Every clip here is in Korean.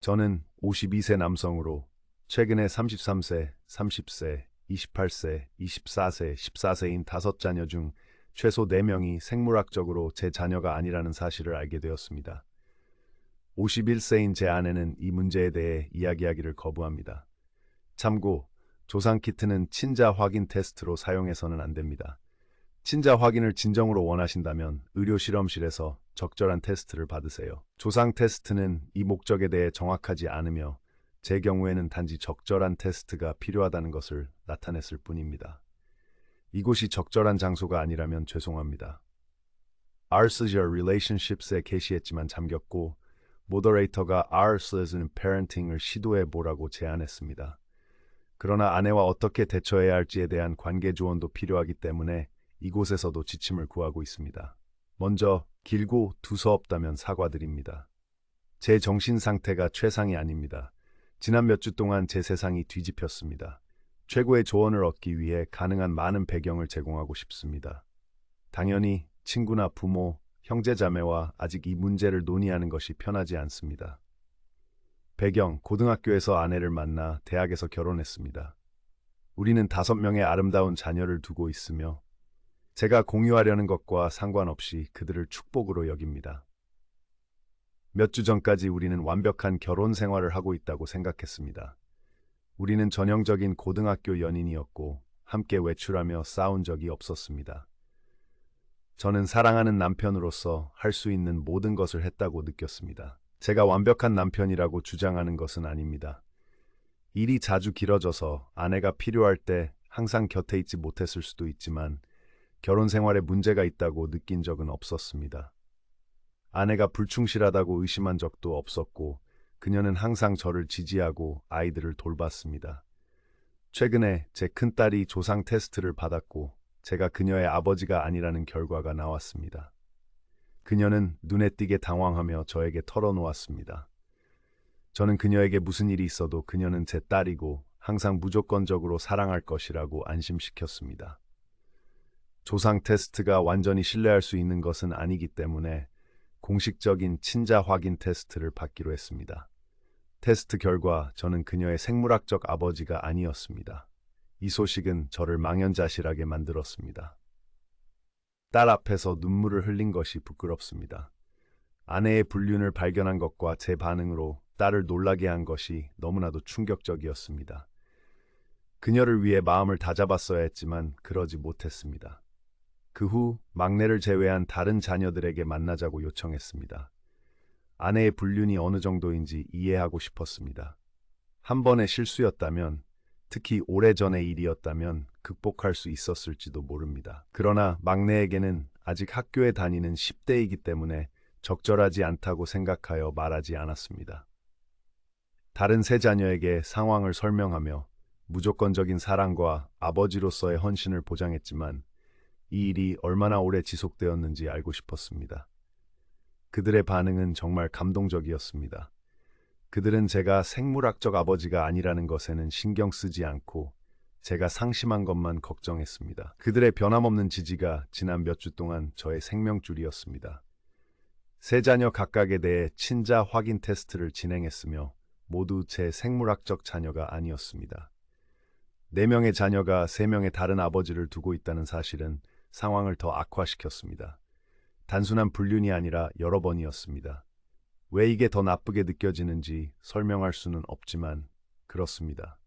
저는 52세 남성으로 최근에 33세, 30세, 28세, 24세, 14세인 5자녀 중 최소 4명이 생물학적으로 제 자녀가 아니라는 사실을 알게 되었습니다. 51세인 제 아내는 이 문제에 대해 이야기하기를 거부합니다. 참고, 조상 키트는 친자 확인 테스트로 사용해서는 안 됩니다. 친자 확인을 진정으로 원하신다면 의료 실험실에서 적절한 테스트를 받으세요. 조상 테스트는 이 목적에 대해 정확하지 않으며 제 경우에는 단지 적절한 테스트가 필요하다는 것을 나타냈을 뿐입니다. 이곳이 적절한 장소가 아니라면 죄송합니다. R's Relationships에 게시했지만 잠겼고 모더레이터가 R's Parenting을 시도해 보라고 제안했습니다. 그러나 아내와 어떻게 대처해야 할지에 대한 관계 조언도 필요하기 때문에 이곳에서도 지침을 구하고 있습니다. 먼저 길고 두서없다면 사과드립니다. 제 정신 상태가 최상이 아닙니다. 지난 몇 주 동안 제 세상이 뒤집혔습니다. 최고의 조언을 얻기 위해 가능한 많은 배경을 제공하고 싶습니다. 당연히 친구나 부모, 형제자매와 아직 이 문제를 논의하는 것이 편하지 않습니다. 배경, 고등학교에서 아내를 만나 대학에서 결혼했습니다. 우리는 5명의 아름다운 자녀를 두고 있으며 제가 공유하려는 것과 상관없이 그들을 축복으로 여깁니다. 몇 주 전까지 우리는 완벽한 결혼 생활을 하고 있다고 생각했습니다. 우리는 전형적인 고등학교 연인이었고 함께 외출하며 싸운 적이 없었습니다. 저는 사랑하는 남편으로서 할 수 있는 모든 것을 했다고 느꼈습니다. 제가 완벽한 남편이라고 주장하는 것은 아닙니다. 일이 자주 길어져서 아내가 필요할 때 항상 곁에 있지 못했을 수도 있지만 결혼 생활에 문제가 있다고 느낀 적은 없었습니다. 아내가 불충실하다고 의심한 적도 없었고 그녀는 항상 저를 지지하고 아이들을 돌봤습니다. 최근에 제 큰딸이 조상 테스트를 받았고 제가 그녀의 아버지가 아니라는 결과가 나왔습니다. 그녀는 눈에 띄게 당황하며 저에게 털어놓았습니다. 저는 그녀에게 무슨 일이 있어도 그녀는 제 딸이고 항상 무조건적으로 사랑할 것이라고 안심시켰습니다. 조상 테스트가 완전히 신뢰할 수 있는 것은 아니기 때문에 공식적인 친자 확인 테스트를 받기로 했습니다. 테스트 결과 저는 그녀의 생물학적 아버지가 아니었습니다. 이 소식은 저를 망연자실하게 만들었습니다. 딸 앞에서 눈물을 흘린 것이 부끄럽습니다. 아내의 불륜을 발견한 것과 제 반응으로 딸을 놀라게 한 것이 너무나도 충격적이었습니다. 그녀를 위해 마음을 다잡았어야 했지만 그러지 못했습니다. 그 후 막내를 제외한 다른 자녀들에게 만나자고 요청했습니다. 아내의 불륜이 어느 정도인지 이해하고 싶었습니다. 한 번의 실수였다면, 특히 오래전의 일이었다면 극복할 수 있었을지도 모릅니다. 그러나 막내에게는 아직 학교에 다니는 10대이기 때문에 적절하지 않다고 생각하여 말하지 않았습니다. 다른 세 자녀에게 상황을 설명하며 무조건적인 사랑과 아버지로서의 헌신을 보장했지만 이 일이 얼마나 오래 지속되었는지 알고 싶었습니다. 그들의 반응은 정말 감동적이었습니다. 그들은 제가 생물학적 아버지가 아니라는 것에는 신경 쓰지 않고 제가 상심한 것만 걱정했습니다. 그들의 변함없는 지지가 지난 몇 주 동안 저의 생명줄이었습니다. 세 자녀 각각에 대해 친자 확인 테스트를 진행했으며 모두 제 생물학적 자녀가 아니었습니다. 4명의 자녀가 3명의 다른 아버지를 두고 있다는 사실은 상황을 더 악화시켰습니다. 단순한 불륜이 아니라 여러 번이었습니다. 왜 이게 더 나쁘게 느껴지는지 설명할 수는 없지만 그렇습니다.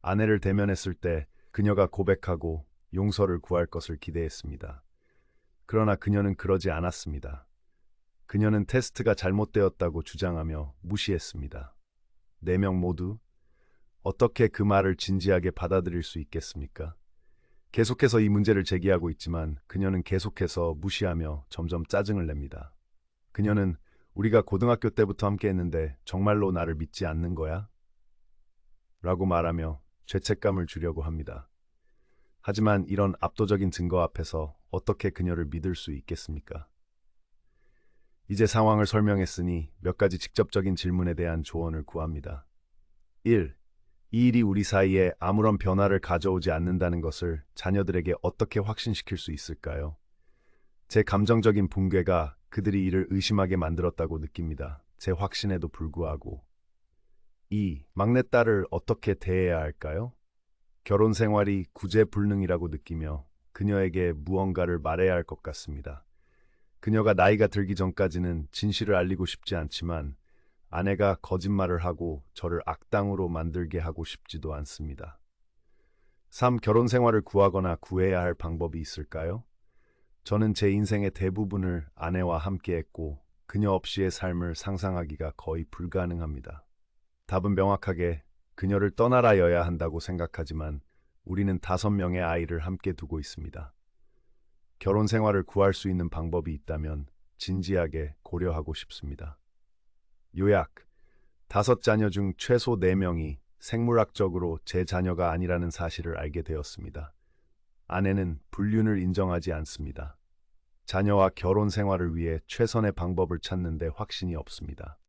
아내를 대면했을 때 그녀가 고백하고 용서를 구할 것을 기대했습니다. 그러나 그녀는 그러지 않았습니다. 그녀는 테스트가 잘못되었다고 주장하며 무시했습니다. 4명 모두 어떻게 그 말을 진지하게 받아들일 수 있겠습니까? 계속해서 이 문제를 제기하고 있지만 그녀는 계속해서 무시하며 점점 짜증을 냅니다. 그녀는 우리가 고등학교 때부터 함께 했는데 정말로 나를 믿지 않는 거야? 라고 말하며 죄책감을 주려고 합니다. 하지만 이런 압도적인 증거 앞에서 어떻게 그녀를 믿을 수 있겠습니까? 이제 상황을 설명했으니 몇 가지 직접적인 질문에 대한 조언을 구합니다. 1. 이 일이 우리 사이에 아무런 변화를 가져오지 않는다는 것을 자녀들에게 어떻게 확신시킬 수 있을까요? 제 감정적인 붕괴가 그들이 이를 의심하게 만들었다고 느낍니다. 제 확신에도 불구하고. 2. 막내딸을 어떻게 대해야 할까요? 결혼 생활이 구제불능이라고 느끼며 그녀에게 무언가를 말해야 할 것 같습니다. 그녀가 나이가 들기 전까지는 진실을 알리고 싶지 않지만 아내가 거짓말을 하고 저를 악당으로 만들게 하고 싶지도 않습니다. 3. 결혼 생활을 구하거나 구해야 할 방법이 있을까요? 저는 제 인생의 대부분을 아내와 함께 했고 그녀 없이의 삶을 상상하기가 거의 불가능합니다. 답은 명확하게 그녀를 떠나라여야 한다고 생각하지만 우리는 5명의 아이를 함께 두고 있습니다. 결혼 생활을 구할 수 있는 방법이 있다면 진지하게 고려하고 싶습니다. 요약, 5자녀 중 최소 4명이 생물학적으로 제 자녀가 아니라는 사실을 알게 되었습니다. 아내는 불륜을 인정하지 않습니다. 자녀와 결혼 생활을 위해 최선의 방법을 찾는데 확신이 없습니다.